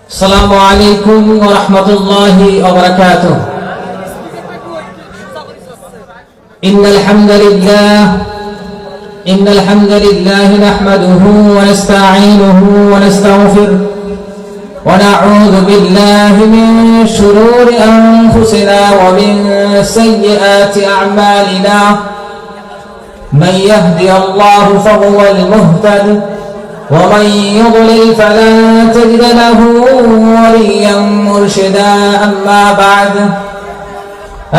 السلام عليكم ورحمة الله وبركاته. إن الحمد لله نحمده ونستعينه ونستغفره ونعوذ بالله من شرور أنفسنا ومن سيئات أعمالنا. من يهدي الله فهو المهتد ومن يضلل فلن تجد له وليا مرشدا.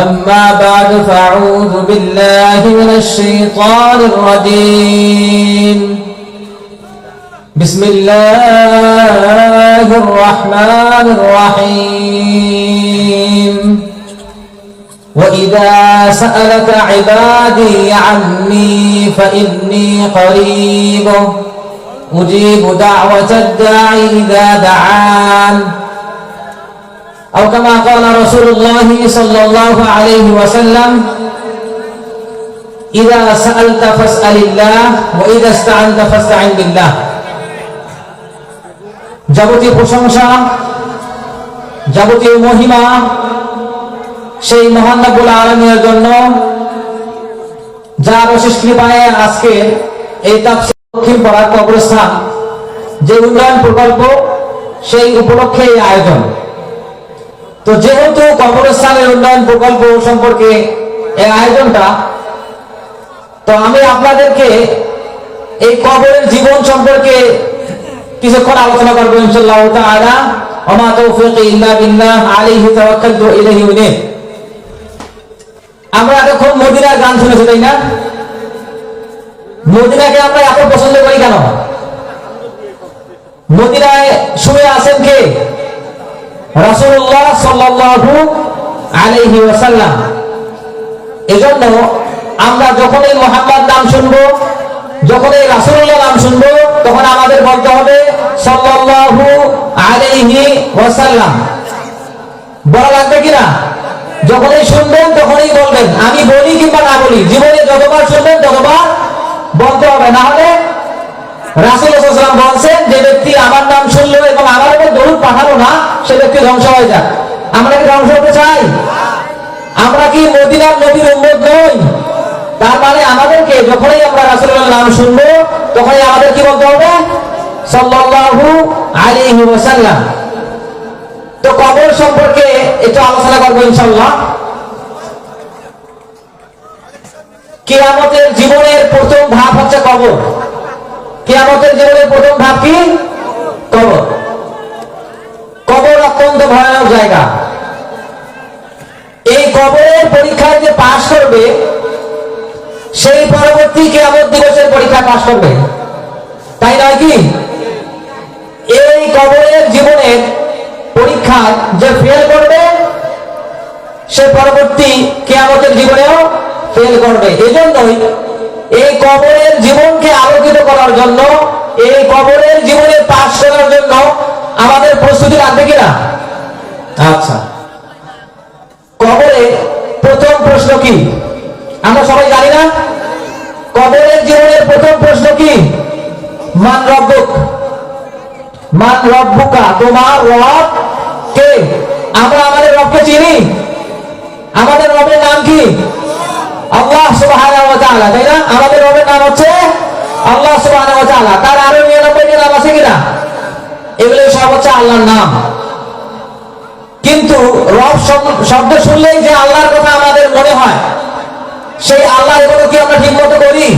أما بعد فأعوذ بالله من الشيطان الرجيم. بسم الله الرحمن الرحيم. وإذا سألك عبادي عني فإني قريب أجيب دعوة الداعي إذا دعان. أو كما قال رسول الله صلى الله عليه وسلم إذا سألت فاسأل الله وإذا استعنت فاستعن بالله. যাবতীয় প্রশংসা, যাবতীয় মহিমা সেই মহান রব্বুল আলামিনের জন্য, যার অশেষ কৃপায় আজকে এই তাফসীর দক্ষিণ পাড়া কবরস্থান যে উন্নয়ন প্রকল্প, সেই উপলক্ষে এই আয়োজন। তো যেহেতু কবরস্থানের উন্নয়ন প্রকল্প সম্পর্কে এই আয়োজনটা, তো আমি আপনাদেরকে এই কবরের জীবন সম্পর্কে কিছুক্ষণ আলোচনা করবো ইনশাআল্লাহ তাআলা। ওমা তাওফীকি ইল্লা বিল্লাহ আলাইহি তাওয়াক্কালতু ওয়া ইলাইহি উনীব। আমরা এতক্ষণ মদিনার গান শুনেছি, তাই না? মদিনাকে আমরা এত পছন্দ করি কেন? মদিনায় শুয়ে আছেন কে? রাসূলুল্লাহ সাল্লাল্লাহু আলাইহি ওয়াসাল্লাম। এজন্য আমরা যখন এই মুহাম্মদ নাম শুনবো, যখন এই রাসূলুল্লাহ নাম শুনবো, তখন আমাদের বলতে হবে সাল্লাল্লাহু আলাইহি ওয়াসাল্লাম। বলা লাগবে কিনা? যখনই শুনবেন তখনই বলবেন। আমি বলি কিংবা না বলি, জীবনে যতবার শুনবেন ততবার বলতে হবে। না হলে রাসূলুল্লাহ সাল্লাল্লাহু আলাইহি ওয়াসাল্লাম বলেন, যে ব্যক্তি আমার নাম শুনলো এবং আমার উপর দরুদ পাঠালো না, সে ব্যক্তি ধ্বংস হয়ে যাক। আমরা কি ধ্বংস হতে চাই? আমরা কি মদিনার নবীর উম্মত নই? তার মানে আমাদেরকে যখনই আমরা রাসূলুল্লাহর নাম শুনবো, তখনই আমাদের কি বলতে হবে? সাল্লাল্লাহু আলাইহি ওয়াসাল্লাম। তো কবর সম্পর্কে একটু আলোচনা করবো ইনশাআল্লাহ। কিয়ামতের জীবনের প্রথম ধাপ হচ্ছে কবর। কিয়ামতের জীবনের প্রথম ধাপ কি? কবর। কবর অত্যন্ত ভয়ানক জায়গা। এই কবরের পরীক্ষায় যে পাশ করবে, সেই পরবর্তী কিয়ামত দিবসের পরীক্ষা পাশ করবে, তাই নয় কি? এই কবরের জীবনের পরীক্ষা যে ফেল করবে, সে পরবর্তী কিয়ামতের জীবনেও ফেল করবে। এজন্যই এই কবরের জীবনকে আলোকিত করার জন্য, এই কবরের জীবনে পাশ করার জন্য আমাদের প্রস্তুতি লাগবে কিনা? আচ্ছা, কবরে প্রথম প্রশ্ন কি? আমরা সবাই জানি না? কবরের জীবনের প্রথম প্রশ্ন কি? মান রব্বুক, মান রব্বুকা, তোমার রব কে? আমরা আমাদের রবকে চিনি? আমাদের রবের নাম কি? আল্লাহ সুবহানাহু ওয়া তাআলা, তাই না? আমাদের রবের নাম হচ্ছে আল্লাহ সুবহানাহু ওয়া তাআলা। তার আরো 99টি নাম আছে কিনা? এগুলো সব হচ্ছে আল্লাহর নাম। কিন্তু রব শব্দ শুনলেই যে আল্লাহর কথা আমাদের মনে হয়, সেই আল্লাহ এগুলো কি আমরা ঠিক মতো করি?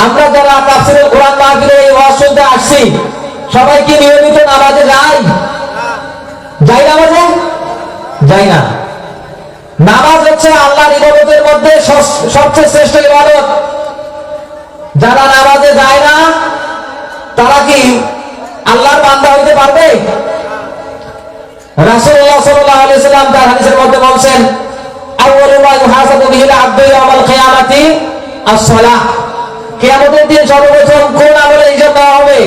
আমরা যারা তাফসীরুল কোরআন মাহফিলে এই ওয়াজ শুনতে আসছি, সবাই কি নিয়মিত নামাজে যাই? যাই নামাজে? যাই না। নামাজ হচ্ছে আল্লাহর ইবাদতের মধ্যে সবচেয়ে শ্রেষ্ঠ ইবাদত। যারা নামাজে যায় না, তারা কি আল্লাহর বান্দা হইতে পারবে? রাসূলুল্লাহ সাল্লাল্লাহু আলাইহি ওয়াসাল্লাম তার হাদিসের মধ্যে বলেন, আউয়ালু মা ইউহাসাবু বিহিল আবদু ইয়াওমাল কিয়ামাতি আস-সালাহ। কিয়ামতের দিন সর্বপ্রথম কোন আমলের হিসাব দেওয়া হবে?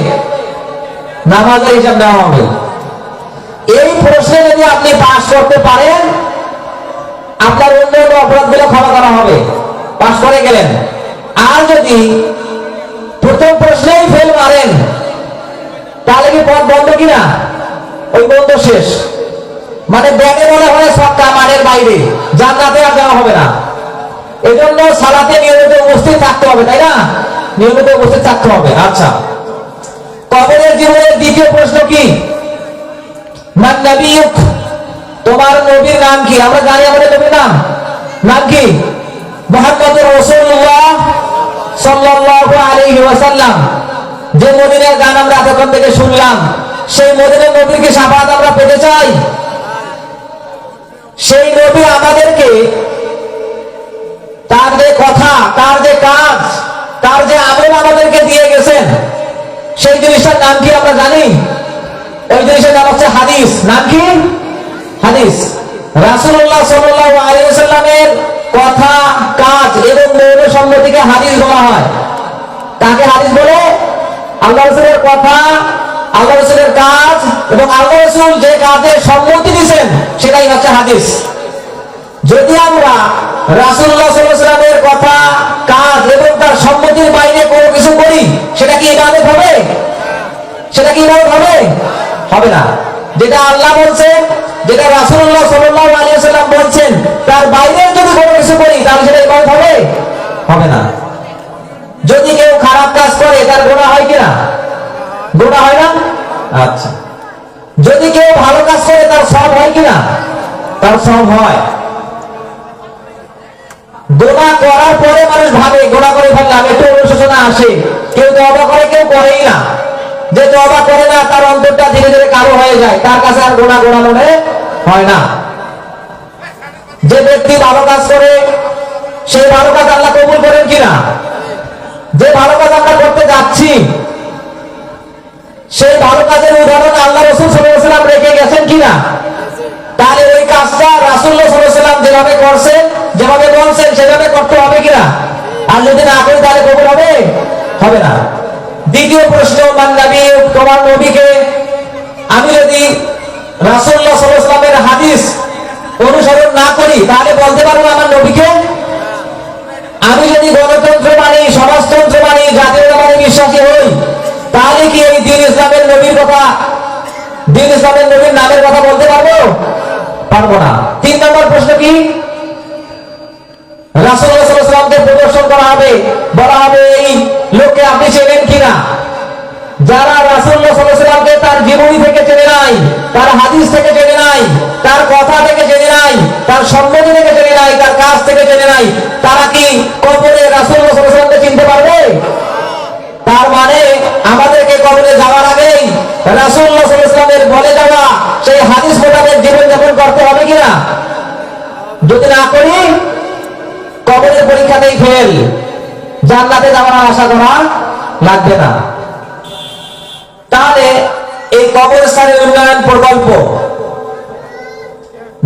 নামাজের হিসাব দেওয়া হবে। এই প্রশ্নে যদি আপনি পাস করতে পারেন, আপনার অন্যান্য অপরাধগুলো ক্ষমা করা হবে, পাস করে গেলেন। আর যদি প্রথম প্রশ্নেই ফেল মারেন, তাহলে কি পথ বন্ধ কিনা? ওই বন্ধ শেষ, মানে ব্যাগে বলা হয় সক্কা, মানের বাইরে, জান্নাতে আর যাওয়া হবে না। এজন্য সালাতে নিয়মিত উপস্থিত থাকতে হবে, তাই না? নিয়মিত উপস্থিত থাকতে হবে। আচ্ছা, কবরের জীবনের দ্বিতীয় প্রশ্ন কি? মান নবিয়ুক, তোমার নবীর নাম কি? আমরা জানি আমাদের নবীর নাম কি? মুহাম্মদুর রাসূলুল্লাহ সাল্লাল্লাহু আলাইহি ওয়াসাল্লাম। যে মদিনার গান আমরা এতক্ষণ থেকে শুনলাম, সেই মদিনার নবীর কি শাফাআত আমরা পেতে চাই? সেই নবী আমাদেরকে তার যে কথা, তার যে কাজ, তার যে আমল আমাদেরকে দিয়ে গেছেন, সেই জিনিসটার নাম কি আমরা জানি? ওই জিনিসের নাম হচ্ছে হাদিস। নাম কি? হাদিস। রাসূলুল্লাহ সাল্লাল্লাহু আলাইহি ওয়াসাল্লামের কথা, কাজ এবং মৌন সম্মতিকে হাদিস বলা হয়। কাকে হাদিস বলে? আল্লাহ রাসূলের কথা, আল্লাহ রাসূলের কাজ এবং আল্লাহ রাসূল যে কাজের সম্মতি দিয়েছেন সেটাই হচ্ছে হাদিস। যদি আমরা রাসূলুল্লাহ সাল্লাল্লাহু আলাইহি ওয়াসাল্লামের কথা, কাজ এবং তার সম্মতির বাইরে কোনো কিছু করি, সেটা কি ইবাদত হবে? সেটা কি ইবাদত হবে? হবে না। যেটা আল্লাহ বলছেন, যেটা রাসূলুল্লাহ সাল্লাল্লাহু আলাইহি ওয়াসাল্লাম বলছেন, তার বাইরে যদি কোনো কিছু করি তাহলে সেটা ইবাদত হবে? হবে না। যদি কেউ খারাপ কাজ করে তার গুনাহ হয় কিনা? গুনাহ হয় না? আচ্ছা, যদি কেউ ভালো কাজ করে তার সওয়াব হয় কিনা? তার সওয়াব হয়। গুনাহ করার পরে মানুষ ভাবে গুনাহ করে ফেললাম, একটু অনুশোচনা আসে, কেউ তওবা করে, কেউ করেই না। যে তওবা করে না তার অন্তরটা ধীরে ধীরে কালো হয়ে যায়, তার কাছে আর গুনাহ মনে হয় না। যে ব্যক্তি ভালো কাজ করে, সেই ভালো কাজ আল্লাহ কবুল করেন কিনা? যে ভালো কাজ আমরা করতে যাচ্ছি, সেই ভালো কাজের উদাহরণ আল্লাহ রাসূল সাল্লাল্লাহু আলাইহি ওয়াসাল্লাম রেখে গেছেন কিনা? তাহলে ওই কাজটা রাসূলুল্লাহ সাল্লাল্লাহু আলাইহি ওয়াসাল্লাম যেভাবে করছেন, যেভাবে বলছেন, সেভাবে করতে হবে কিনা? আর যদি না করি তাহলে কবুল হবে? হবে না। দ্বিতীয় প্রশ্ন, মান নবিয়ুক, তোমার নবীকে? আমি যদি রাসূলুল্লাহ সাল্লাল্লাহু আলাইহি ওয়াসাল্লামের হাদিস অনুসরণ না করি তাহলে বলতে পারবো আমার নবীকে? আমি যদি গণতন্ত্র মানি, সমাজতন্ত্র মানি, জাতীয়তাবাদে বিশ্বাসী হই, তাহলে কি এই দ্বীন ইসলামের নবীর কথা, দ্বীন ইসলামের নবীর নামের কথা বলতে পারবো? পারবো না। 3 নম্বর প্রশ্ন কি? রাসূলুল্লাহ সাল্লাল্লাহু আলাইহি ওয়াসাল্লামকে প্রদর্শন করা হবে, বলা হবে এই লোককে আপনি চেনেন কিনা? যারা রাসূলুল্লাহ সাল্লাল্লাহু আলাইহি ওয়াসাল্লামকে তার জীবনী থেকে চেনে নাই, তার হাদিস থেকে চেনে নাই, তার কথা থেকে চেনে নাই, তার সম্মতি থেকে চেনে নাই, তার কাজ থেকে চেনে নাই, তারা কি কবরে রাসূলুল্লাহ সাল্লাল্লাহু আলাইহি ওয়াসাল্লামকে চিনতে পারবে? তার মানে আমাদেরকে কবরে যাওয়ার আগেই রাসূলুল্লাহ সাল্লাল্লাহু আলাইহি ওয়াসাল্লামের বলে যাওয়া সেই হাদিস মোতাবেক জীবন যাপন করতে হবে কিনা? যদি না করি কবরের পরীক্ষাতেই ফেল, জান্নাতে যাওয়ার আশা করা লাগবে না। তাহলে এই কবরস্থানের উন্নয়ন প্রকল্প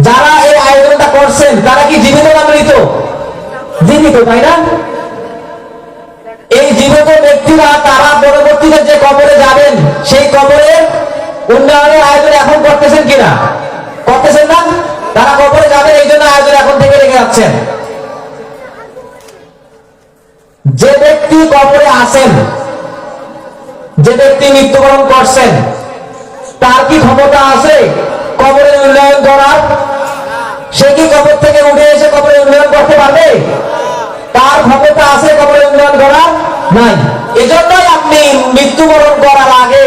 যারা এই আয়োজনটা করছেন তারা কি জীবিত না মৃত? জীবিত, তাই না? এই জীবিত ব্যক্তিরা তারা পরবর্তীতে যে কবরে যাবেন সেই কবরের উন্নয়নের আয়োজন এখন করতেছেন কিনা? করতেছেন না? তারা কবরে যাবেন এই জন্য আয়োজন এখন থেকে রেখে যাচ্ছেন। যে ব্যক্তি কবরে আছেন, যে ব্যক্তি মৃত্যুবরণ করছেন, তার কি ক্ষমতা আছে কবরের উন্নয়ন করার? সে কি কবর থেকে উঠে এসে কবরের উন্নয়ন করতে পারবে? তার ক্ষমতা আছে কবরের উন্নয়ন করার? নাই। এজন্যই আপনি মৃত্যুবরণ করার আগে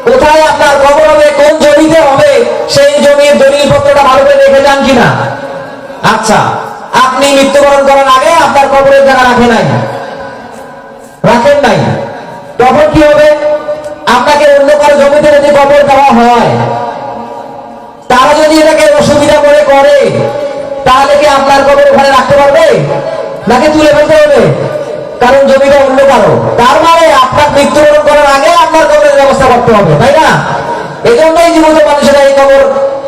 কোথায় আপনার কবর হবে, কোন জমিতে হবে, সেই জমির দলিলপত্রটা ভালো করে দেখে যান কিনা। আচ্ছা, আপনি মৃত্যুবরণ করার আগে আপনার কবরের জায়গা রাখেন নাই, তখন কি হবে? আপনাকে অন্য কারো জমিতে যদি কবর দেওয়া হয়, তারা যদি এটাকে অসুবিধা করে করে, তাহলে কি আপনার কবর ওখানে রাখতে পারবে নাকি তুলে ফেলতে হবে? কারণ জমিটা অন্য কারো। তার মানে আপনার মৃত্যুবরণ করার আগে আপনার কবরের ব্যবস্থা করতে হবে, তাই না? এই জন্যই জীবিত মানুষেরা এই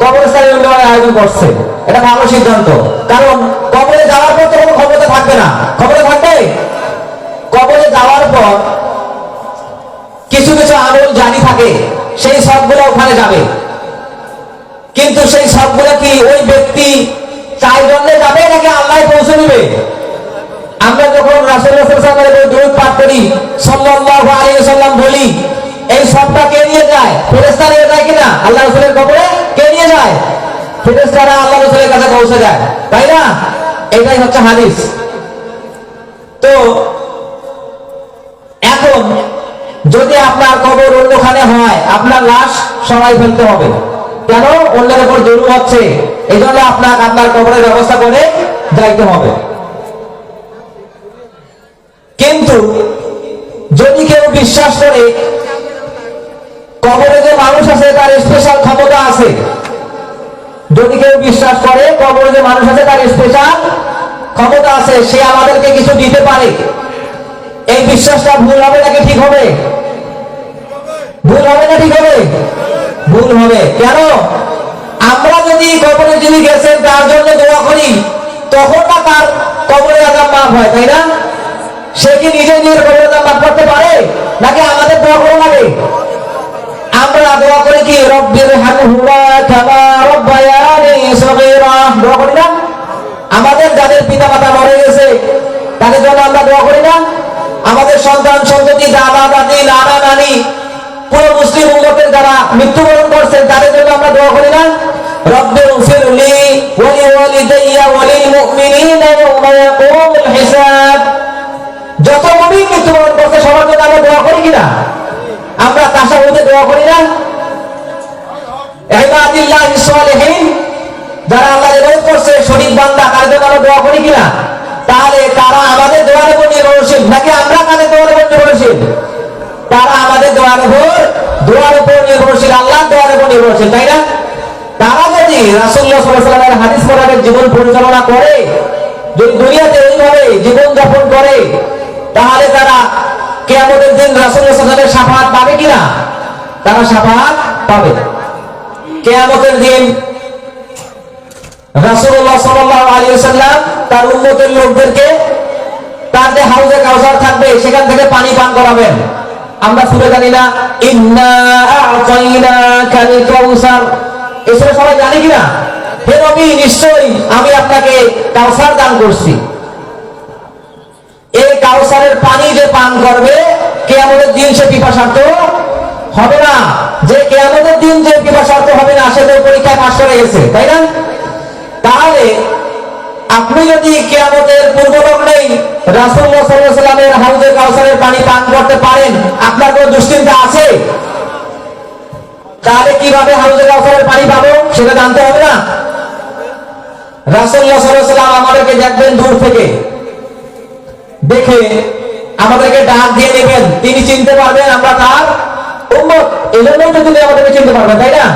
কবরস্থানের উন্নয়নের আয়োজন করছে। এটা ভালো সিদ্ধান্ত, কারণ কবরে যাওয়ার পর তো কোনো ক্ষমতা থাকবে না। ক্ষমতা থাকবে? কবরে যাওয়ার পর কিছু কিছু আমল জারি থাকে, সেই সবগুলো ওখানে যাবে। কিন্তু সেই সবগুলো কি ওই ব্যক্তি চাই জন্য যাবে নাকি আল্লাহ পৌঁছে দিবে? আমরা যখন রাসূলুল্লাহ সাল্লাল্লাহু আলাইহি ওয়াসাল্লামের দরুদ পাঠ করি, সাল্লাল্লাহু আলাইহি ওয়াসাল্লাম বলি, এই সবটা কে নিয়ে যায়? ফেরেশতা নিয়ে যায় কিনা? আল্লাহ রাসূলের কবরে কে নিয়ে যায়? ফেরেশতারা আল্লাহ রাসূলের কাছে পৌঁছে যায়, তাই না? এটাই হচ্ছে হাদিস। তো এখন যদি আপনার কবর অন্যখানে হয়, আপনার লাশ সরাই ফেলতে হবে। কেন? অন্যের উপর জুলুম হচ্ছে, এই জন্য আপনার কবরের ব্যবস্থা করে যাইতে হবে। কিন্তু যদি কেউ বিশ্বাস করে কবরে যে মানুষ আছে তার স্পেশাল ক্ষমতা আছে, যদি কেউ বিশ্বাস করে কবরে যে মানুষ আছে তার স্পেশাল ক্ষমতা আছে, সে আমাদেরকে কিছু দিতে পারে, এই বিশ্বাসটা ভুল হবে নাকি ঠিক হবে? ভুল হবে না ঠিক হবে? ভুল হবে। কেন? আমরা যদি কবরে যিনি গেছেন তার জন্য দোয়া করি, তখন না তার কবরের আযাব মাফ হয়, তাই না? সে কি নিজে নিজের কবরের আযাব মাফ করতে পারে, নাকি আমাদের দোয়া করা লাগে? আমরা দোয়া করি কি, রব্বির হামহুমা কামা রব্বায়ানি সগীরা, দোয়া করি না? আমাদের যাদের পিতামাতা মরে গেছে তাদের জন্য আমরা দোয়া করি না? আমাদের সন্তান সন্ততি, দাদা দাদি, নানা নানি, পুরো মুসলিম উম্মতের যারা মৃত্যুবরণ করছেন তাদের জন্য আমরা দোয়া করি না? রব্বিগফিরলি ওয়া লিওয়ালিদাইয়া ওয়া লিল মুমিনিনা ইয়াওমা ইয়াকুমুল হিসাব। যত মুমিন মৃত্যুবরণ করছে সবার জন্য আমরা দোয়া করি কিনা? আমরা তাশাহুদে দোয়া করি না? ইবাদিল্লাহিস সালিহিন, যারা আল্লাহর ইবাদত করছে শরীফ বান্দা, তাদের জন্য আমরা দোয়া করি কিনা? তাহলে তারা আমাদের দোয়ার উপর নির্ভরশীল নাকি আমরা তাদের দোয়ার উপর নির্ভরশীল? তারা আমাদের দোয়ার উপর নির্ভরশীল, আল্লাহর দোয়ার উপর নির্ভরশীল, তাই না? তারা যদি রাসূলুল্লাহ সাল্লাল্লাহু আলাইহি ওয়াসাল্লামের হাদিস মোতাবেক জীবন পরিচালনা করে, যদি দুনিয়াতে ওইভাবে জীবন যাপন করে, তাহলে তারা কিয়ামতের দিন রাসূলুল্লাহ সাল্লাল্লাহু আলাইহি ওয়াসাল্লামের শাফাআত পাবে কিনা? তারা শাফাআত পাবে। কিয়ামতের দিন রাসূলুল্লাহ সাল্লাল্লাহু আলাইহি ওয়াসাল্লাম তার উম্মতের লোকদেরকে তার যে হাউজে কাউসার থাকবে সেখান থেকে পানি পান করাবেন। আমরা শুনে জানি না, ইন্না আ'তাইনাকাল কাউসার, এসব সবাই জানি কিনা? হে নবী, নিশ্চয়ই আমি আপনাকে কাউসার দান করছি। এই কাউসারের পানি যে পান করবে, কিয়ামতের দিন সে পিপাসার্ত হবে না। যে কিয়ামতের দিন যে পিপাসার্ত হবে না, সে তো পরীক্ষায় পাস করে গেছে, তাই না? তাহলে আপনি যদি কিয়ামতের পূর্বলগ্নেই রাসূলুল্লাহ সাল্লাল্লাহু আলাইহি ওয়াসাল্লামের হাউজে কাউসারের পানি পান করতে পারেন, আপনার কোনো দুশ্চিন্তা আছে? তাহলে কিভাবে হাউজে কাউসারের পানি পাবো সেটা জানতে হবে না? রাসূলুল্লাহ সাল্লাল্লাহু আলাইহি ওয়াসাল্লাম আমাদেরকে দেখবেন দূর থেকে, দেখে আমাদেরকে ডাক দিয়ে নেবেন, তিনি চিনতে পারবেন আমরা তার উম্মত, এজন্যই তো তিনি আমাদেরকে চিনতে পারবেন, তাই না?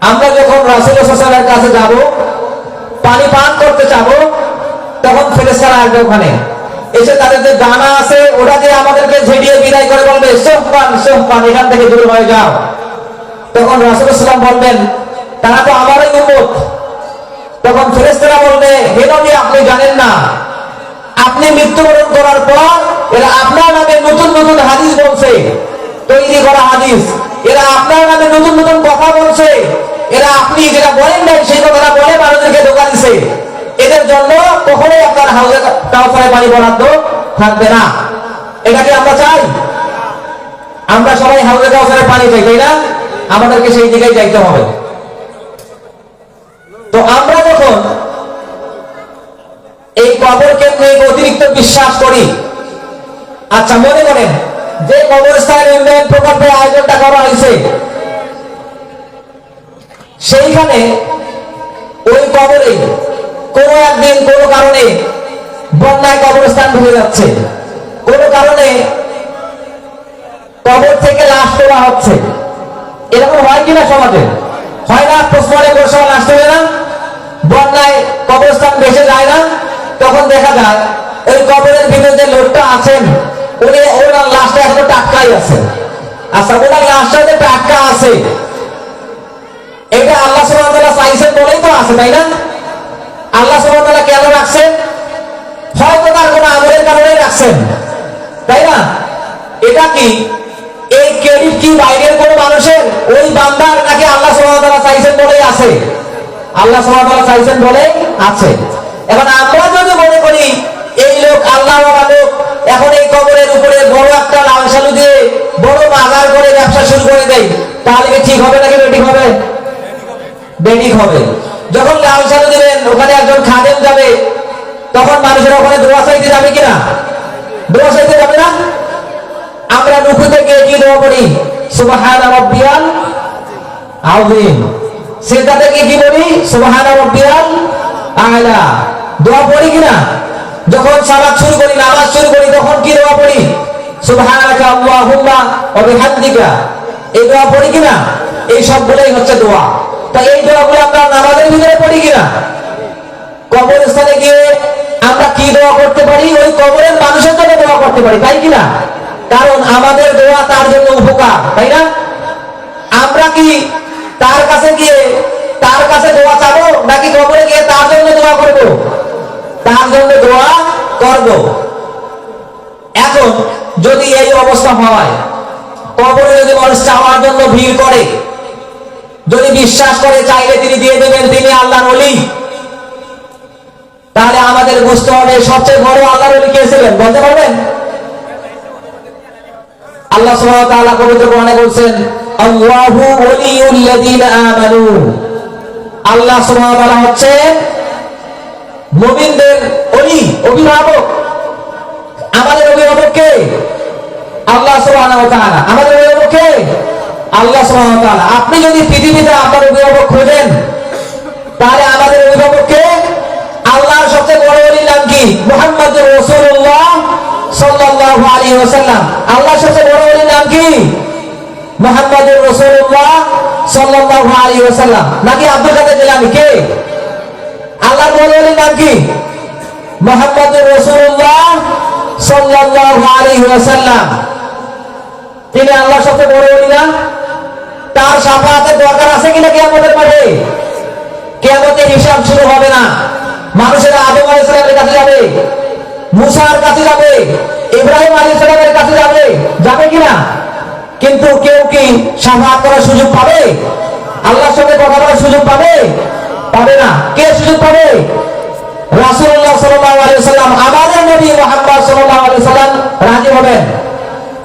আমরা যখন রাসূলুল্লাহ সাল্লাল্লাহু আলাইহি ওয়াসাল্লামের কাছে যাব, পানি পান করতে চাবো, তখন ফেরেশতারা আসবে ওখানে, এসে তাদের যে দানা আছে ওটা দিয়ে আমাদেরকে ঝেড়িয়ে বিদায় করে বলবে, সোহপান সোহপান, এখান থেকে দূর হয়ে যাও। তখন রাসূলুল্লাহ সাল্লাল্লাহু আলাইহি ওয়াসাল্লাম বলবেন, তারা তো আমারই উম্মত। তখন ফেরেশতারা বলবে, হে নবী, আপনি জানেন না, আপনি মৃত্যুবরণ করার পর এরা আপনার নামে নতুন নতুন হাদিস বলছে, তৈরি করা হাদিস, এরা আপনার নামে নতুন নতুন কথা বলছে, এরা আপনি যেটা বলেন নাই সেই কথাটা বলে মানুষদেরকে ধোঁকা দিছে, এদের জন্য কখনোই আপনার হাউজে কাউসারে পানি বরাদ্দ থাকবে না। এটাকে আমরা চাই? আমরা সবাই হাউজে কাউসারে পানি চাই, তাই না? আমাদেরকে সেই দিকেই যাইতে হবে। তো আমরা যখন এই কবরকে নিয়ে অতিরিক্ত বিশ্বাস করি, আচ্ছা মনে করেন যে কবরস্থান উন্নয়ন প্রকল্পের আয়োজনটা করা হয়েছে, সেইখানে ওই কবরে কোনো একদিন কোনো কারণে বন্যায় কবরস্থান ভেঙে যাচ্ছে, কোনো কারণে কবর থেকে লাশ তোলা হচ্ছে, এরকম হয় কিনা সমাজে? হয় না? পোস্টমর্টম করে সবাই লাশ তোলে না? বন্যায় কবরস্থান ভেসে যায় না? তখন দেখা যায় ওই কবরের ভিতরে যে লোকটা আছেন, উনি ওনার লাশটা এখনো টাটকাই আছে। আচ্ছা, ওনার লাশটা যে টাটকা আছে, এটা আল্লাহ সুবহানাহু ওয়া তাআলা চাইছেন বলেই তো আছে, তাই না? আল্লাহ সুবহানাহু ওয়া তাআলা কেন রাখছেন? হয়তো তার কোনো আমলের কারণেই রাখছেন, তাই না? এটা কি এই ক্রেডিট কি বাইরের কোনো মানুষের, ওই বান্দার, নাকি আল্লাহ সুবহানাহু ওয়া তাআলা চাইছেন বলেই আছে? আল্লাহ সুবহানাহু ওয়া তাআলা চাইছেন বলেই আছে। এখন আমরা যদি মনে করি এই লোক আল্লাহওয়ালা লোক, এখন এই কবরের উপরে বড় একটা লাল সালু দিয়ে বড় বাজার করে ব্যবসা শুরু করে দেয়, তাহলে কি ঠিক হবে নাকি বেঠিক হবে? বেঠিক হবে। যখন লাল সালু দিবেন, ওখানে একজন খাদেম যাবে, তখন মানুষের ওখানে দোয়া চাইতে যাবে কিনা? দোয়া চাইতে যাবে না? আমরা রুকু থেকে কি দোয়া করি? সুবহানা রাব্বিয়াল আযীম। সিজদা থেকে কি বলি? সুবহানা রাব্বিয়াল আ'লা। দোয়া পড়ি কিনা? যখন সালাত শুরু করি, নামাজ শুরু করি, তখন কি দোয়া পড়ি? সুবহানাকা আল্লাহুম্মা ওয়া বিহামদিকা। এই দোয়া পড়ি কিনা? এই সবগুলোই হচ্ছে দোয়া। তা এই দোয়াগুলো আমরা নামাজের ভিতরে পড়ি কিনা? কবরস্থানে গিয়ে আমরা কি দোয়া করতে পারি? ওই কবরের মানুষের জন্য দোয়া করতে পারি, তাই কিনা? কারণ আমাদের দোয়া তার জন্য উপকার, তাই না? আমরা কি তার কাছে গিয়ে তার কাছে দোয়া চাবো, নাকি কবরে গিয়ে তার জন্য দোয়া করব? তার জন্য দোয়া করব। এখন যদি এই অবস্থা হয়, কবরে যদি মানুষ চাওয়ার জন্য ভিড় করে, যদি বিশ্বাস করে চাইলে তিনি দিয়ে দেবেন, তিনি আল্লাহর ওলি, তাহলে আমাদের বুঝতে হবে সবচেয়ে বড় আল্লাহর ওলি কে ছিলেন? বলতে পারবেন? আল্লাহ সুবহানাহু ওয়া তাআলা পবিত্র কোরআনে বলেন, আল্লাহু ওয়ালিউল লাযিনা আমানু। আল্লাহ সুবহানাহু ওয়া তাআলা হচ্ছে মুমিনদের ওলি, অভিভাবক। আমাদের অভিভাবক কে? আল্লাহ সুবহানাহু ওয়া তাআলা। আমাদের অভিভাবক কে? আল্লাহ সুবহানাহু ওয়া তাআলা। আপনি যদি পৃথিবীতে আপনার অভিভাবক খোঁজেন, তাহলে আমাদের অভিভাবক কে? আল্লাহর সবচেয়ে বড় ওলির নাম কি? মুহাম্মদুর রাসূলুল্লাহ সাল্লাল্লাহু আলাইহি ওয়াসাল্লাম। আল্লাহর সবচেয়ে বড় ওলির নাম কি? মুহাম্মদুর রাসূলুল্লাহ সাল্লাল্লাহু আলাইহি ওয়াসাল্লাম। নাকি আব্দুল কাদের জিলানী? কে? আল্লাহর বড় ওলির নাম কি? মুহাম্মদুর রাসূলুল্লাহ সাল্লাল্লাহু আলাইহি ওয়াসাল্লাম। তিনি আল্লাহর সবচেয়ে বড় ওলি না? তার শাফাআতের দরকার আছে কিনা কিয়ামতের মাঠে? কিয়ামতের হিসাব শুরু হবে না। মানুষেরা আদম আলাইহিস সালামের কাছে যাবে, মুসার কাছে যাবে, ইব্রাহিম আলাইহিস সালামের কাছে যাবে, যাবে কিনা? কিন্তু কেউ কি শাফাআত করার সুযোগ পাবে? আল্লাহর সঙ্গে কথা বলার সুযোগ পাবে? পাবে না। কে সুযোগ পাবে? রাসূলুল্লাহ সাল্লাল্লাহু আলাইহি ওয়াসাল্লাম। আমাদের নবী মুহাম্মদ সাল্লাল্লাহু আলাইহি ওয়াসাল্লাম রাজি হবেন।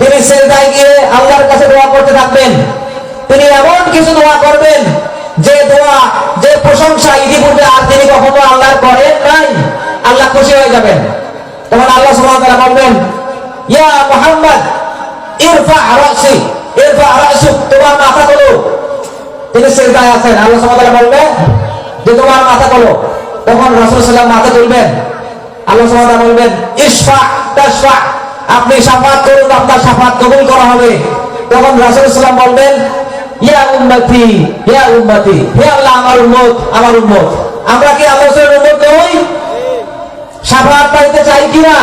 তিনি সিজদায় গিয়ে আল্লাহর কাছে দোয়া করতে থাকবেন। তিনি এমন কিছু দোয়া করবেন, যে দোয়া, যে প্রশংসা ইতিপূর্বে আর তিনি কখনো আল্লাহর করেন নাই। আল্লাহ খুশি হয়ে যাবেন। তখন আল্লাহ সুবহানাহু ওয়া তাআলা বলবেন, ইয়া মুহাম্মদ ইরফা রাসি, ইরফা রাসুক, তোমার মাথা তোলো। তিনি সিজদায় আছেন, আল্লাহ সুবহানাহু ওয়া তাআলা বলবেন যে তোমার মাথা তোলো। তখন রাসূল সাল্লাল্লাহু আলাইহি ওয়াসাল্লাম মাথা তুলবেন। আল্লাহ সুবহানাহু ওয়া তাআলা বলবেন, ইশফা তাশফা, আপনি শাফাআত করুন, আপনার শাফাআত কবুল করা হবে। তখন রাসূল সাল্লাল্লাহু আলাইহি ওয়াসাল্লাম বলবেন, ইয়া উম্মতি, ইয়া উম্মতি, হে আল্লাহ আমার উম্মত, আমার উম্মত। আমরা কি আল্লাহর রাসূলের উম্মত নই? শাফাআত পাইতে চাই কিনা?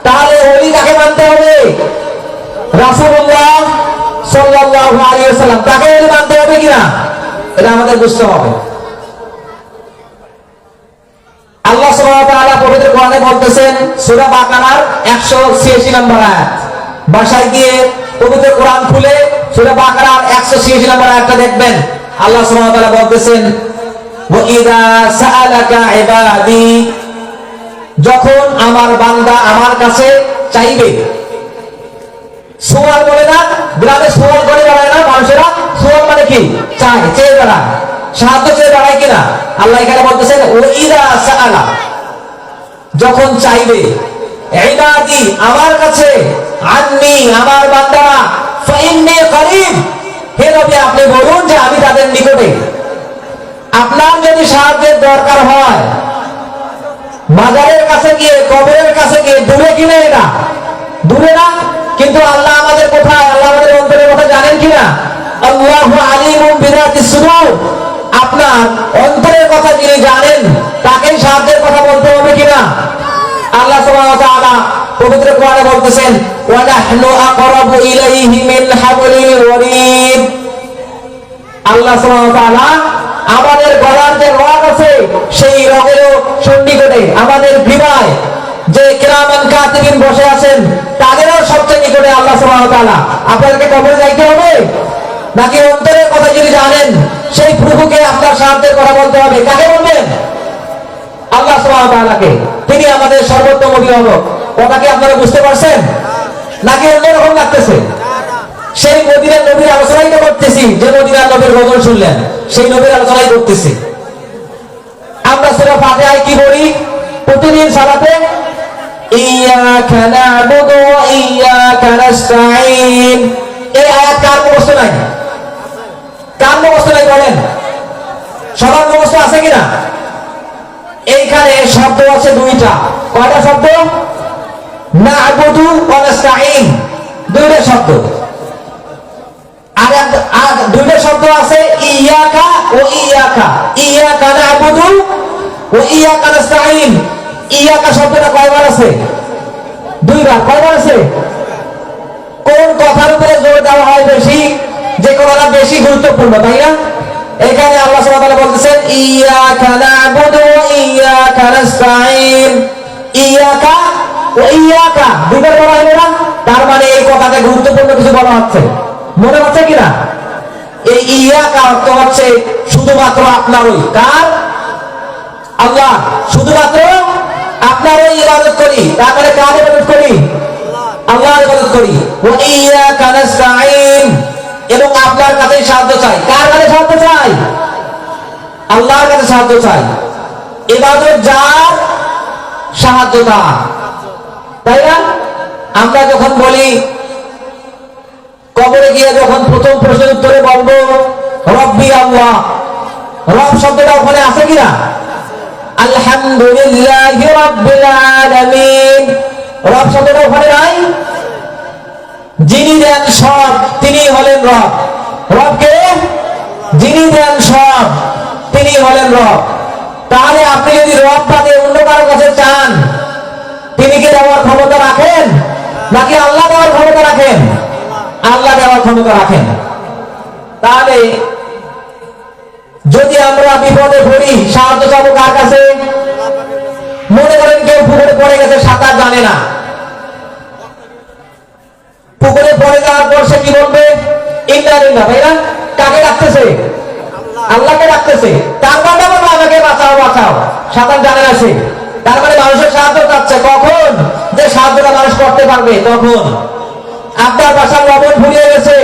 তাহলে ওলি কাকে মানতে হবে? রাসূলুল্লাহ সাল্লাল্লাহু আলাইহি ওয়াসাল্লাম। তাকে ওলি মানতে হবে কিনা? এটা আমাদের বুঝতে হবে। আল্লাহ সুবহানাহু ওয়া তাআলা পবিত্র কোরআনে বলতেছেন, সূরা বাকারার 186 নম্বর আয়াত। বাসায় গিয়ে পবিত্র কোরআন খুলে সূরা বাকারার 186 নম্বর আয়াতটা দেখবেন। আল্লাহ সুবহানাহু ওয়া তাআলা বলতেছেন, ওয়া ইযা সাআলাকা ইবাদি, যখন আমার বান্দা আমার কাছে চাইবে। সুয়াল বলে না, গ্রামে সুয়াল করে বেড়ায় না মানুষেরা? সুয়াল মানে কি? চায়, চেয়ে বেড়ায়, সাহায্য চেয়ে বেড়ায় কিনা? আল্লাহ এখানে বলতেছেন, ওয়া ইযা সাআলা, যখন চাইবে, ইবাদি, আমার কাছে, আন্নি, আমার বান্দারা, ফাইন্নী করিব, হে নবী আপনি বলুন যে আমি তাদের নিকটে। আপনার যদি সাহায্যের দরকার হয়, মাজারের কাছে গিয়ে, কবরের কাছে গিয়ে, দূরে কিনা? এটা দূরে না। কিন্তু আল্লাহ আমাদের কোথায়? আল্লাহ আমাদের অন্তরের কথা জানেন কিনা? আল্লাহু আলিমুম বিযাতিস সুদূর। আপনার অন্তরের কথা যিনি জানেন, তাকেই সাহায্যের কথা বলতে হবে কিনা? আল্লাহ সুবহানাহু ওয়া তাআলা পবিত্র কোরআনে বলতেছেন, ওয়া নাহনু আকরাবু ইলাইহি মিন হাবলিল ওয়ারিদ। আল্লাহ সুবহানাহু ওয়া তাআলা আমাদের গলার যে রগ আছে, সেই রগেরও সন্নিকটে, আমাদের গ্রীবায় যে কিরামান কাতিবিন বসে আছেন, তাদেরও সবচেয়ে নিকটে আল্লাহ সুবহানাহু ওয়া তাআলা। আপনাদেরকে কবরে যাইতে হবে নাকি অন্তরের কথা যিনি জানেন সেই প্রভুকে আপনার সাহায্যের কথা বলতে হবে? কাকে বলবেন? আল্লাহ সুবহানাহু ওয়া তাআলাকে। তিনি আমাদের সর্বোত্তম অভিভাবক। কথা কি আপনারা বুঝতে পারছেন নাকি অন্যরকম লাগতেছে? সেই মদিনার নবীর আলোচনাই তো করতেছি, যে মদিনার নবীর গজল শুনলেন সেই নবীর আলোচনাই করতেছি। আমরা সূরা ফাতিহায় কি বলি প্রতিদিন সালাতে? ইয়াকা না'বুদু ওয়া ইয়াকা নাস্তাঈন। এই আয়াত কার মুখস্থ নাই? কার মুখস্থ নাই বলেন? সবার মুখস্থ আছে কিনা? এইখানে শব্দ আছে দুইটা। কয়টা শব্দ? না'বুদু ওয়া নাস্তাঈন, দুইটা শব্দ। আর দুইটা শব্দ আছে ইয়াকা ও ইয়াকা। ইয়াকা না'বুদু ও ইয়াকা নাস্তাঈন। ইয়াকা শব্দটা কয়বার আছে? দুইবার। কয়বার আছে? কোন কথার উপরে জোর দেওয়া হয় বেশি? যে কথাটা বেশি গুরুত্বপূর্ণ, তাই না? এখানে আল্লাহ সুবহানাহু ওয়া তাআলা বলতেছেন ইয়াকা না'বুদু ওয়া ইয়াকা নাস্তাঈন। ইয়াকা ও ইয়াকা দুইবার বলা হলো না? তার মানে এই কথাটা গুরুত্বপূর্ণ কিছু বলা হচ্ছে। মনে হচ্ছে কিনা? এই ইয়াকা অর্থ হচ্ছে শুধুমাত্র আপনারই। কার? আল্লাহ। শুধুমাত্র আপনারই ইবাদত করি। তারপরে কার ইবাদত করি? আল্লাহর ইবাদত করি। ওয়া ইয়াকা নাস্তাঈন, এবং আপনার কাছে সাহায্য চাই। কার কাছে সাহায্য চাই? আল্লাহর কাছে সাহায্য চাই। ইবাদত যার, সাহায্য তার, তাই না? আমরা যখন বলি কবরে গিয়ে যখন প্রথম প্রশ্নের উত্তরে বলবো রব্বি আল্লাহ, রব শব্দটা ওখানে আছে কিনা? আলহামদুলিল্লাহি রাব্বিল আলামিন, রব শব্দটা ওখানে নাই? যিনি দেন সব তিনি হলেন রব। রবকে? যিনি দেন সব তিনি হলেন রব। তাহলে আপনি যদি রব বাদে অন্য কারো কাছে চান, তিনি কি দেওয়ার ক্ষমতা রাখেন নাকি আল্লাহ দেওয়ার ক্ষমতা রাখেন? আল্লাহ দেওয়ার ক্ষমতা রাখেন। তাহলে যদি আমরা বিপদে পড়ি সাহায্য চাবো কার কাছে? মনে করেন কেউ পুকুরে পড়ে গেছে, সাঁতার জানে না। পুকুরে পড়ে যাওয়ার পর সে কি বলবে? ইন্নালিল্লাহ, তাই না? কাকে ডাকতেছে? আল্লাহকে ডাকতেছে। তার মানে আমাকে বাঁচাও বাঁচাও, সাঁতার জানে না সে। তার মানে মানুষের সাহায্য চাচ্ছে। কখন? যে সাহায্যটা মানুষ করতে পারবে তখন। আপনার বাসার লবণ ফুরিয়ে গেছে,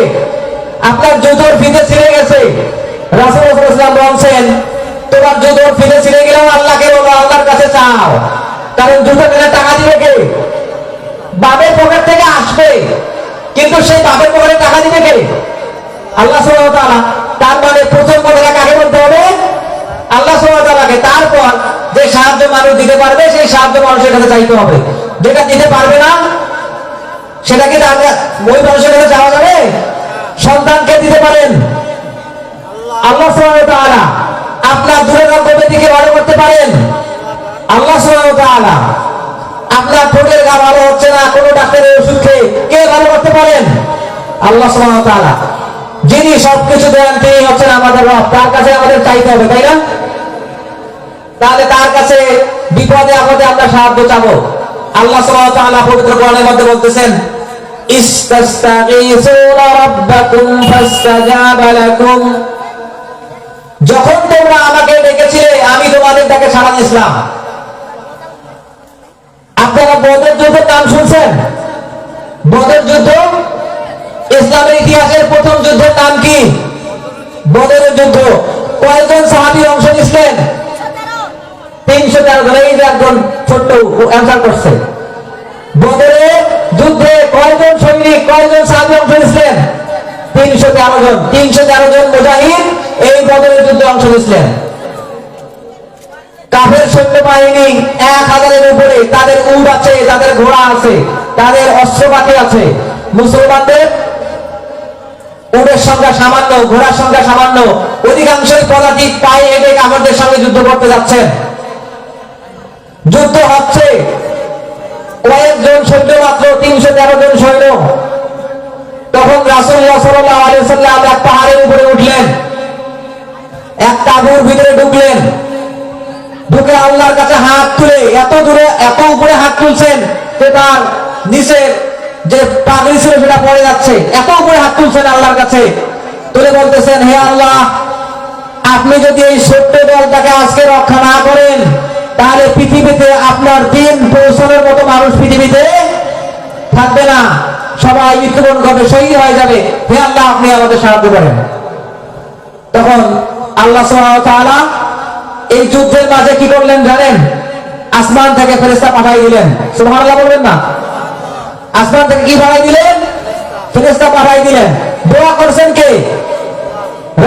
আপনার জুতোর ফিতে ছিঁড়ে গেছে, রাসূল সাল্লাল্লাহু আলাইহি ওয়াসাল্লাম বলেন তোমার জুতোর ফিতে ছিঁড়ে গেলেও আল্লাহকে বলো, আল্লাহর কাছে চাও। কারণ জুতো কিনে টাকা দিবে কে? বাপের পকেট থেকে আসবে, কিন্তু সেই বাপের পকেটে টাকা দিবে কে? আল্লাহ সুবহানাহু ওয়া তাআলা। তার মানে প্রথম কথাটা কাকে বলতে হবে? আল্লাহ সুবহানাহু ওয়া তাআলাকে। তারপর যে সাহায্য মানুষ দিতে পারবে সেই সাহায্য মানুষের কাছে চাইতে হবে। যেটা দিতে পারবে না সেটা কি ওই মানুষের কাছে যাওয়া যাবে? সন্তানকে দিতে পারেন আল্লাহ সুবহানাহু ওয়া তাআলা। আপনার দুরারোগ্য ব্যাধিকে ভালো করতে পারেন আল্লাহ সুবহানাহু ওয়া তাআলা। আপনার ঠোঁটের ঘা ভালো হচ্ছে না, কোনো ডাক্তারের ওষুধ খেয়ে কে ভালো করতে পারেন? আল্লাহ সুবহানাহু ওয়া তাআলা। যিনি সবকিছু দেন তিনি হচ্ছেন আমাদের রব। তার কাছে আমাদের চাইতে হবে, তাই না? তাহলে তার কাছে বিপদে আপদে আমরা সাহায্য চাবো। আল্লাহ সুবহানাহু ওয়া তাআলা পবিত্র কোরআনের মধ্যে বলতেছেন ইস্তাগীসুনা রাব্বাকুম ফাস্তাজাবা লাকুম, যখন তোমরা আমাকে ডেকেছিলে আমি তোমাদের ডাকে সাড়া দিয়েছিলাম। আপনারা বদর যুদ্ধের নাম শুনছেন? বদর যুদ্ধ ইসলামের ইতিহাসের প্রথম যুদ্ধের নাম কি? বদরের যুদ্ধ। কয়জন সাহাবী অংশ নিয়েছিলেন? 313 জন। এই যে একজন ছোট্ট অ্যানসার করছে। বদরের যুদ্ধে কয়জন সৈনিক, কয়জন সাহাবী অংশ নিয়েছিলেন? 313 জন। 313 জন মুজাহিদ এই বদরের যুদ্ধে অংশ নিয়েছিলেন। কাফের সৈন্য বাহিনী 1000-এর উপরে, তাদের উট আছে, তাদের ঘোড়া আছে, তাদের অস্ত্রপাতি আছে। মুসলমানদের উটের সংখ্যা সামান্য, ঘোড়ার সংখ্যা সামান্য। অধিকাংশই পদাতিক পায়ে হেঁটে কাফেরদের সঙ্গে যুদ্ধ করতে যাচ্ছেন। যুদ্ধ হচ্ছে, কয়েকজন সৈন্য মাত্র, 313 জন সৈন্য। তখন রাসূলুল্লাহ সাল্লাল্লাহু আলাইহি ওয়াসাল্লাম এক পাহাড়ের উপরে উঠলেন, এক তাঁবুর ভিতরে ঢুকলেন। ঢুকে আল্লাহর কাছে হাত তুলে এত দূরে, এত উপরে হাত তুলছেন যে তার নিচের যে পাগড়ি ছিল সেটা পড়ে যাচ্ছে। এত উপরে হাত তুলছেন আল্লাহর কাছে, তুলে বলতেছেন হে আল্লাহ, আপনি যদি এই ছোট্ট দলটাকে আজকে রক্ষা না করেন তাহলে পৃথিবীতে আপনার দিন পৌঁছানোর মতো মানুষ পৃথিবীতে থাকবে না, সবাই মৃত্যুবরণ করবে, শহীদ হয়ে যাবে। হে আল্লাহ, আপনি আমাদের সাহায্য করেন। তখন আল্লাহ সুবহানাহু ওয়া তাআলা এই যুদ্ধের মাঝে কি করলেন জানেন? আসমান থেকে ফেরেশতা পাঠিয়ে দিলেন। সুবহানাল্লাহ বলবেন না? আসমান থেকে কি পাঠিয়ে দিলেন? ফেরেশতা পাঠিয়ে দিলেন। দোয়া করছেন কে?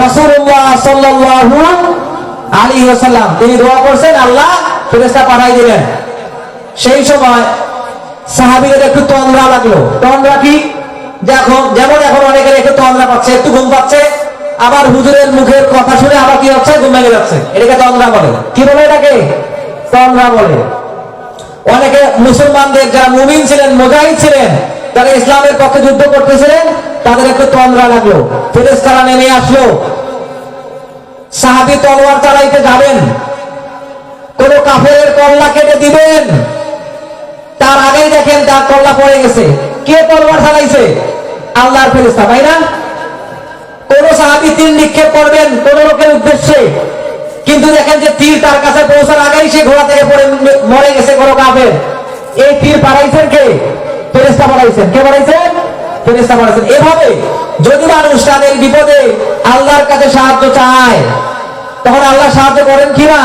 রাসূলুল্লাহ সাল্লাল্লাহু আলাইহি ওয়াসাল্লাম। তিনি দোয়া করছেন, আল্লাহ ফেরেশতা পাঠিয়ে দিলেন। সেই সময় সাহাবীদের একটু তন্দ্রা লাগলো। তন্দ্রা কি? যেমন এখন অনেকের একটু তন্দ্রা পাচ্ছে, একটু ঘুম পাচ্ছে, আবার হুজুরের মুখের কথা শুনে আবার কি হচ্ছে? ঘুম ভেঙে যাচ্ছে। এটাকে তন্দ্রা বলে। কি বলে এটাকে? তন্দ্রা বলে। অনেকে মুসলমানদের যারা মুমিন ছিলেন, মুজাহিদ ছিলেন, যারা ইসলামের পক্ষে যুদ্ধ করতেছিলেন, তাদের একটু তন্দ্রা লাগলো। ফেরেশতারা নেমে আসলো। সাহাবী তলোয়ার চালাইতে যাবেন, কোন কাফেরের কল্লা কেটে দিবেন, তার আগেই দেখেন তার কল্লা পড়ে গেছে। কে তলোয়ার চালাইছে? আল্লাহর ফেরেশতা, তাই না? কোন সাহাবী তীর নিক্ষেপ করবেন কোন লোকের উদ্দেশ্যে, কিন্তু দেখেন যে তীর তার কাছে পৌঁছার আগেই সে ঘোড়া থেকে পড়ে মরে গেছে কোন কাফের। এই তীর পাঠাইছেন কে? ফেরেশতা পাঠাইছেন। কে পাঠাইছেন? ফেরেশতা পাঠাইছেন। এভাবে যদি মানুষ তাদের বিপদে আল্লাহর কাছে সাহায্য চায়, তখন আল্লাহ সাহায্য করেন কি না?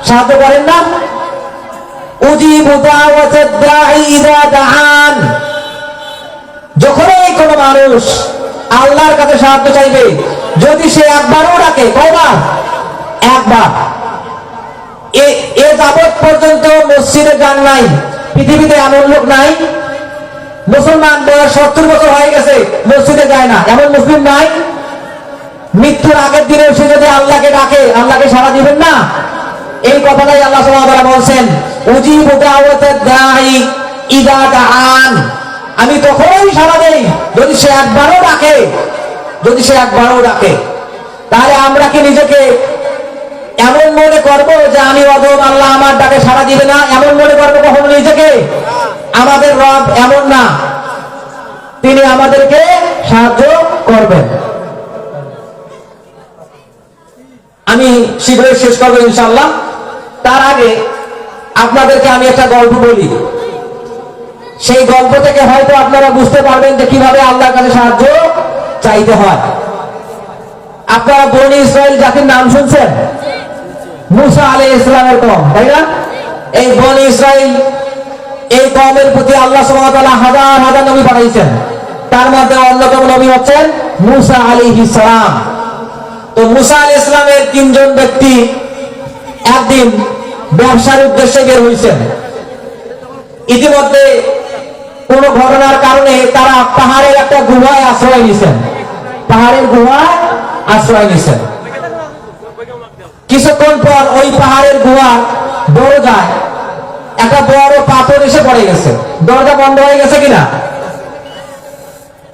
সাহায্য করেন না? উজিবু দাওয়াতাদ দাঈ ইযা দাআন। যখনই কোন মানুষ আল্লাহর কাছে সাহায্য চাইবে, যদি সে একবারও ডাকে, কয়বার? একবার। এ যাবৎ পর্যন্ত মসজিদে যান নাই, পৃথিবীতে এমন লোক নাই, মুসলমান বয়স 70 বছর হয়ে গেছে মসজিদে যায় না, এমন মুসলিম নাই। মৃত্যুর আগের দিনেও সে যদি আল্লাহকে ডাকে, আল্লাহকে সাড়া দিবেন না? এই কথাটাই আল্লাহ সুবহানাহু ওয়া তাআলা বলছেন, উজিবু দাওয়াতাদ দাঈ ইযা দাআন। আমি তখনই সাড়া দেই যদি সে একবারও ডাকে, যদি সে একবারও ডাকে। তাহলে আমরা কি নিজেকে এমন মনে করবো যে আমি অধম, আল্লাহ আমার ডাকে সাড়া দিবে না? এমন মনে করবো কখনো নিজেকে? আমাদের রব এমন না, তিনি আমাদেরকে সাহায্য করবেন। আমি শীঘ্রই শেষ করবো ইনশাআল্লাহ। তার আগে আপনাদেরকে আমি একটা গল্প বলি। সেই গল্প থেকে হয়তো আপনারা বুঝতে পারবেন যে কিভাবে আল্লাহর কাছে সাহায্য চাইতে হয়। আপনারা বনী ইসরাইল জাতির নাম শুনছেন? মুসা আলাইহিস সালামের কওম, তাই না? এই বনী ইসরাইল, এই কওমের প্রতি আল্লাহ সুবহানাহু ওয়া তাআলা হাজার হাজার নবী পাঠাইছেন। তার মধ্যে অন্যতম নবী হচ্ছেন মুসা আলাইহিস সালাম। তো মুসা আলাইহিস সালামের 3 জন ব্যক্তি একদিন ব্যবসার উদ্দেশ্যে বের হয়েছেন। ইতিমধ্যে কোন ঘটনার কারণে তারা পাহাড়ের একটা গুহায় আশ্রয় নিয়েছেন। পাহাড়ের গুহায় আশ্রয় নিয়েছেন। কিছুক্ষণ পর ওই পাহাড়ের গুহার দরজায় একটা বড় পাথর এসে পড়ে গেছে। দরজা বন্ধ হয়ে গেছে কিনা?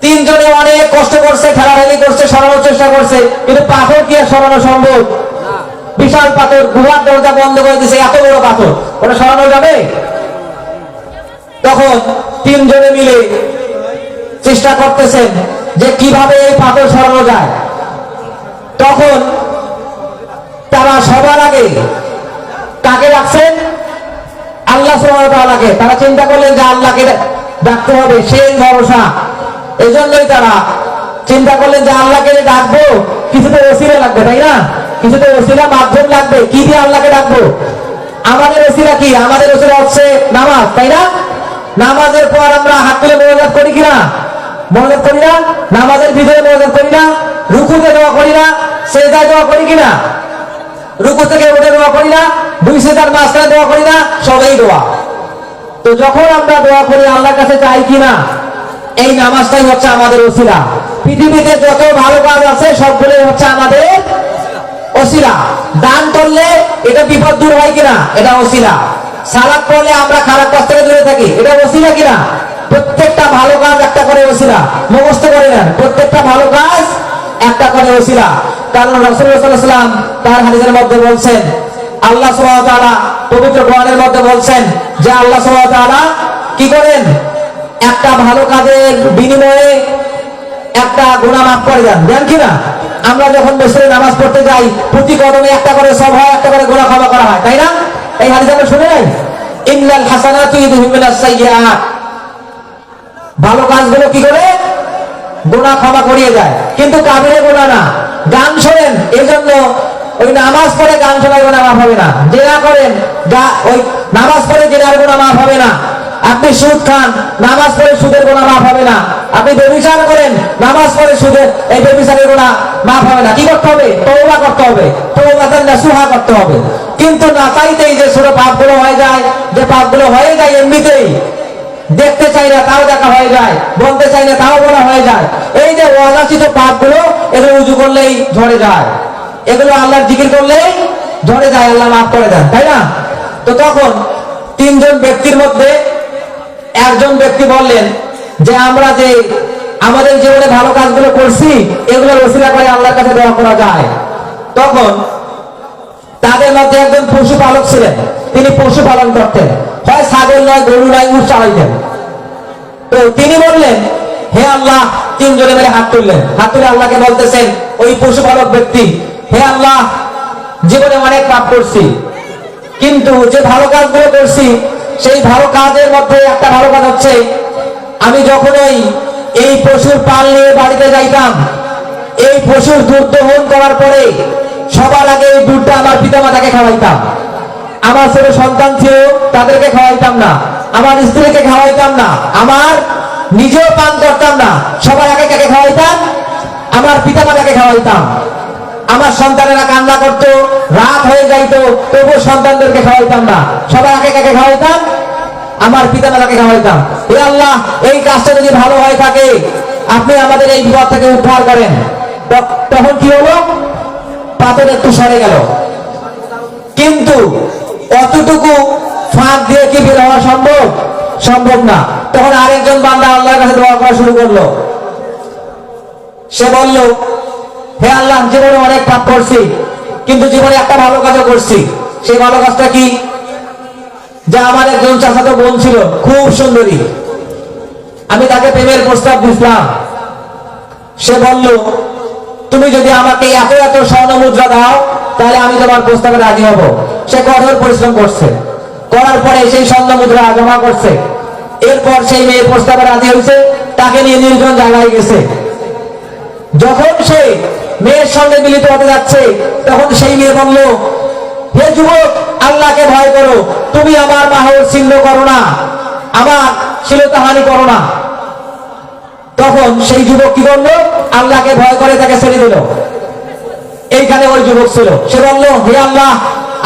3 জনে অনেক কষ্ট করছে, ঠেলাঠেলি করছে, সরানোর চেষ্টা করছে, কিন্তু পাথর কি আর সরানো সম্ভব? বিশাল পাথর, গুহার দরজা বন্ধ করে দিয়েছে, এত বড় পাথর, ওটা সরানো যাবে? তখন 3 জনে মিলে চেষ্টা করতেছেন যে কিভাবে এই পাথর সরানো যায়। তখন তারা সবার আগে কাকে ডাকছেন? আল্লাহ সুবহানাহু ওয়া তাআলাকে। তারা চিন্তা করলেন যে আল্লাহকে ডাকতে হবে, সেই ভরসা। এজন্যই তারা চিন্তা করলেন যে আল্লাহকে ডাকবো, কিছুতে ওসিলা লাগবে, তাই না? কিছুতে ওসিলা, মাধ্যম লাগবে। কি দিয়ে আল্লাহকে ডাকবো? আমাদের ওসিলা কি? আমাদের ওসিলা হচ্ছে নামাজ, তাই না? নামাজের পর আমরা হাত তুলে মোনাজাত করি কিনা? মোনাজাত করি না? নামাজের ভিতরে মোনাজাত করি না? রুকুতে দোয়া করি না? সেজদায় দোয়া করি কিনা? রুকু থেকে উঠে দোয়া করি না? 2 সেজদার মাঝখানে দোয়া করি না? সবাই দোয়া। তো যখন আমরা দোয়া করি, আল্লাহর কাছে চাই কিনা? এই নামাজটাই হচ্ছে আমাদের ওসিলা। পৃথিবীতে যত ভালো কাজ আছে সবগুলোই হচ্ছে আমাদের ওসিলা। দান করলে এটা বিপদ দূর হয় কিনা? এটা ওসিলা। সালাত পড়লে আমরা খারাপ কাজ থেকে দূরে থাকি, এটা ওসিলা কিনা? প্রত্যেকটা ভালো কাজ একটা করে ওসিলা। মুখস্থ করে নেন, প্রত্যেকটা ভালো কাজ একটা করে ওসিলা। কারণ রাসূলুল্লাহ সাল্লাল্লাহু আলাইহি ওয়াসাল্লাম তার হাদিসের মধ্যে বলছেন, আল্লাহ সুবহানাহু ওয়া তাআলা পবিত্র কোরআনের মধ্যে বলছেন যে আল্লাহ সুবহানাহু ওয়া তাআলা কি করেন? একটা ভালো কাজের বিনিময়ে একটা গুনাহ মাফ করে দেন। দেন কিনা? আমরা যখন মসজিদে নামাজ পড়তে যাই, প্রতি কদমে একটা করে সওয়াব হয়, একটা করে গুনাহ ক্ষমা করা হয়, তাই না? এই হাদিস আমরা শুনে নাই? ইন্নাল হাসানাতু ইউযহিবুনাস সাইয়্যাত, ভালো কাজগুলো কি করে? গুনাহ ক্ষমা করিয়ে যায়। কিন্তু কাবিরে গুনাহ না। গান শোনেন, এই জন্য ওই নামাজ পড়ে গান শোনার গুনাহ মাফ হবে না। জেনা করেন, ওই নামাজ পড়ে জেনার গুনাহ মাফ হবে না। আপনি সুদ খান, নামাজ পড়ে সুদের গুনাহ মাফ হবে না। আপনি ব্যভিচার করেন, নামাজ পড়ে সুদের এই ব্যভিচারের গুনাহ মাফ হবে না। কি করতে হবে? তওবা করতে হবে, তওবাতান নাসুহা করতে হবে। কিন্তু না চাইতেই যে ছোট পাপগুলো হয়ে যায়, যে পাপগুলো হয়ে যায় এমনিতেই, দেখতে চাই না তাও দেখা হয়ে যায়, বলতে চাই না তাও বলা হয়ে যায়। এই যে অযাচিত পাপগুলো, এগুলো উজু করলেই ঝরে যায়, এগুলো আল্লাহর জিকির করলেই ঝরে যায়, আল্লাহ মাফ করে দেন, তাই না? তো তখন তিনজন ব্যক্তির মধ্যে একজন ব্যক্তি বললেন যে আমরা যে আমাদের জীবনে ভালো কাজগুলো করছি, এগুলোর ওসিলা করে আল্লাহর কাছে দোয়া করা যায়। তখন তাদের মধ্যে একজন পশুপালক ছিলেন, তিনি পশুপালন করতেন, হয় ছাগল নয়, গরু নয়, উট চালাইতেন। তো তিনি বললেন, হে আল্লাহ, তিনজনে মিলে হাত তুললেন, হাত তুলে আল্লাহকে বলতেছেন, ওই পশুপালক ব্যক্তি, হে আল্লাহ, জীবনে অনেক পাপ করছি, কিন্তু যে ভালো কাজগুলো করছি, সেই ভালো কাজের মধ্যে একটা ভালো কাজ হচ্ছে, আমি যখনই এই পশুর পাল নিয়ে বাড়িতে যাইতাম, এই পশুর দুধ দহন করার পরে সবার আগে এই দুধটা আমার পিতামাতাকে খাওয়াইতাম। আমার ছেলে সন্তান ছিল, তাদেরকে খাওয়াইতাম না, আমার স্ত্রীকে খাওয়াইতাম না, আমার নিজেও পান করতাম না। সবার আগে কাকে খাওয়াইতাম? আমার পিতামাতাকে খাওয়াইতাম। আমার সন্তানেরা কান্না করতো, রাত হয়ে যাইতো, তবুও সন্তানদেরকে খাওয়াইতাম না। সবার আগে কাকে খাওয়াইতাম? আমার পিতামাতাকে খাওয়াইতাম। হে আল্লাহ, এই কাজটা যদি ভালো হয়ে থাকে, আপনি আমাদের এই বিপদ থেকে উদ্ধার করেন। তখন কি হলো? পাথর একটু সরে গেল, কিন্তু অতটুকু ফাঁক দিয়ে কি বের হওয়া সম্ভব? সম্ভব না। তখন আরেকজন বান্দা আল্লাহর কাছে দোয়া করা শুরু করলো। সে বলল, হে আল্লাহ, জীবনে অনেক পাপ করছি, কিন্তু জীবনে একটা ভালো কাজও করছি। সেই ভালো কাজটা কি? যে আমার একজন চাচাতো বোন ছিল, খুব সুন্দরী, আমি তাকে প্রেমের প্রস্তাব দিলাম। সে বলল, তুমি যদি আমাকে এত এত স্বর্ণ মুদ্রা দাও, তাহলে আমি তোমার প্রস্তাবে রাজি হব। সে কঠোর পরিশ্রম করছে, করার পরে সেই স্বর্ণ মুদ্রা জমা করছে। এরপর সেই মেয়ের প্রস্তাবে রাজি হয়েছে, তাকে নিয়ে নির্জন জায়গায় গেছে। যখন সে মেয়ের সঙ্গে মিলিত হতে যাচ্ছে, তখন সেই মেয়ে বলল, হে যুবক, আল্লাহকে ভয় করো, তুমি আমার মাহর ছিন্ন করো না, আমার শ্লীলতাহানি করো না। তখন সেই যুবক কি করলো? আল্লাহকে ভয় করে তাকে ছেড়ে দিল। এইখানে ওই যুবক ছিল, সে বলল, হে আল্লাহ,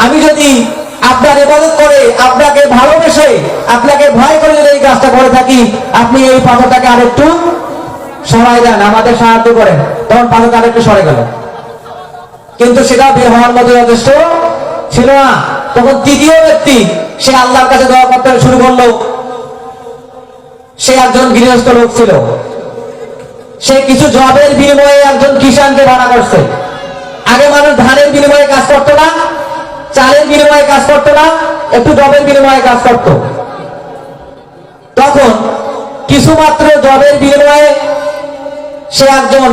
আমি যদি আপনার ইবাদত করে, আপনাকে ভালোবেসে, আপনাকে ভয় করে যদি এই কাজটা করে থাকি, আপনি এই পাথরটাকে আরেকটু সরাই দেন, আমাদের সাহায্য করেন। তখন পাথরটা আরেকটু সরে গেল, কিন্তু সেটা বের হওয়ার মতো যথেষ্ট ছিল না। তখন তৃতীয় ব্যক্তি, সে আল্লাহর কাছে দোয়া করতে শুরু করলো। সে একজন গৃহস্থ লোক ছিল, সে কিছু জবের বিনিময়ে একজন কিষানকে ভাড়া করছে। আগে মানুষ ধানের বিনিময়ে কাজ করতো না, চালের বিনিময়ে কাজ করতো না, একটু জবের বিনিময়ে কাজ করত। তখন কিছুমাত্র জবের বিনিময়ে সে একজন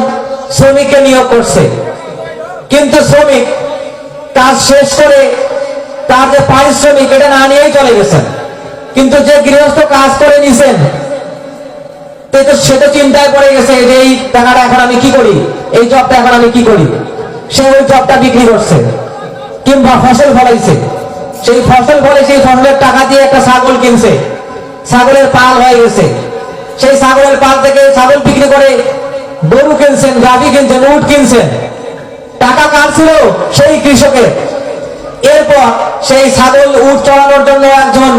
শ্রমিককে নিয়োগ করছে, কিন্তু শ্রমিক কাজ শেষ করে তার যে পারিশ্রমিক, এটা না নিয়েই চলে গেছেন। কিন্তু যে গৃহস্থ কাজ করে নিছেন, সে তো চিন্তায় পড়ে গেছে যে এই টাকাটা এখন আমি কি করি, এই জবটা এখন আমি কি করি। সে ওই জবটা বিক্রি করছে, কিংবা ফসল ফলাইছে, সেই ফসল ফলে সেই ফসলের টাকা দিয়ে একটা ছাগল কিনছে, ছাগলের পাল হয়ে গেছে। সেই ছাগলের পাল থেকে ছাগল বিক্রি করে গরু কিনছেন, গাভী কিনছেন, উট কিনছেন। টাকা কার ছিল? সেই কৃষকের। এরপর সেই ছাগল উট চড়ানোর জন্য একজন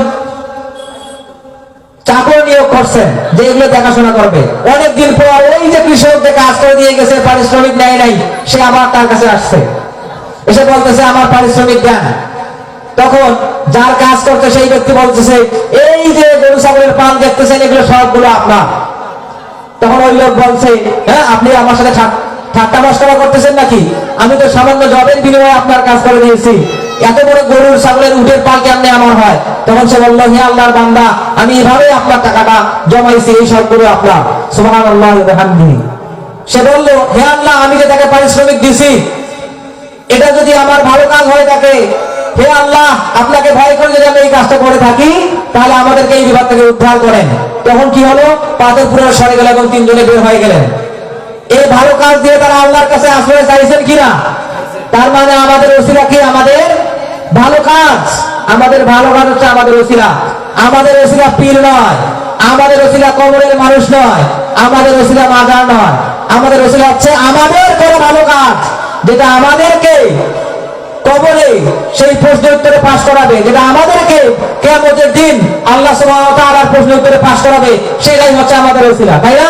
চাকর নিয়োগ করছেন, যে এগুলো দেখাশোনা করবে। অনেকদিন পর ওই যে কৃষক যে কাজ করে দিয়ে গেছে, পারিশ্রমিক নেয় নাই, সে আবার তার কাছে আসছে, এসে বলতেছে আমার পারিশ্রমিক দেন। তখন যার কাজ করছে সেই ব্যক্তি বলতেছে, এই যে গরু ছাগলের পান দেখতেছেন, এগুলো সবগুলো আপনার। তখন ওই লোক বলছে, হ্যাঁ, আপনি আমার সাথে ঠাট্টা মশকরা করতেছেন নাকি? আমি তো সামান্য জবের বিনিময়ে আপনার কাজ করে দিয়েছি, এত বড় গরুর ছাগলের উটের পাল কেমনে আমার হয়? তখন সে বলল, হে আল্লাহর বান্দা, আমি এভাবে আপনার টাকাটা জমাইছি, এই সবগুলো আপনার। সুবহানাল্লাহ ওয়া বিহামদিহি। সে বলল, হে আল্লাহ, আমি যে তাকে পারিশ্রমিক দিছি, এটা যদি আমার ভালো কাজ হয়ে থাকে, হে আল্লাহ, আপনাকে ভয় করে যদি আমরা এই কাজটা করে থাকি, তাহলে আমাদেরকে এই বিপদ থেকে উদ্ধার করেন। তখন কি হলো? পাথর পুরো সরে গেল এবং তিনজনে বের হয়ে গেলেন। এই ভালো কাজ দিয়ে তারা আল্লাহর কাছে আশ্রয় চাইছেন কিনা? তার মানে আমাদের ওসিলা কি? আমাদের ভালো কাজ। আমাদের ভালো কাজ হচ্ছে আমাদের ওসিলা। আমাদের ওসিলা পীর নয়, আমাদের ওসিলা কবরের মানুষ নয়, আমাদের ওসিলা মাজার নয়। আমাদের ওসিলা হচ্ছে আমাদের কোনো ভালো কাজ, যেটা আমাদেরকে কবরে সেই প্রশ্ন উত্তরে পাশ করাবে, যেটা আমাদেরকে কিয়ামতের দিন আল্লাহ সুবহানাহু ওয়া তাআলার প্রশ্ন উত্তরে পাশ করাবে, সেটাই হচ্ছে আমাদের ওসিলা, তাই না?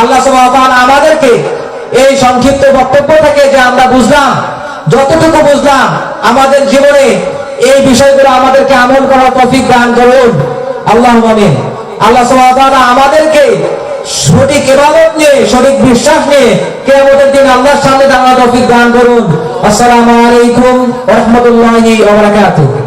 আল্লাহ সুবহানাহু ওয়া তাআলা আমাদেরকে এই সংক্ষিপ্ত বক্তব্য থেকে যে আমরা বুঝলাম, যতটুকু বুঝলাম, আমাদের জীবনে এই বিষয়গুলো আমাদেরকে আমল করার তৌফিক দান করুন, আল্লাহুম্মা আমিন। আল্লাহ সুবহানাহু ওয়া তাআলা আমাদেরকে সঠিক ইবাদত নিয়ে, সঠিক বিশ্বাস নিয়ে কিয়ামতের দিন আল্লাহর সামনে দাঁড়ানোর তৌফিক দান করুন। আসসালামু আলাইকুম ওয়া রাহমাতুল্লাহি ওয়া বারাকাতুহু।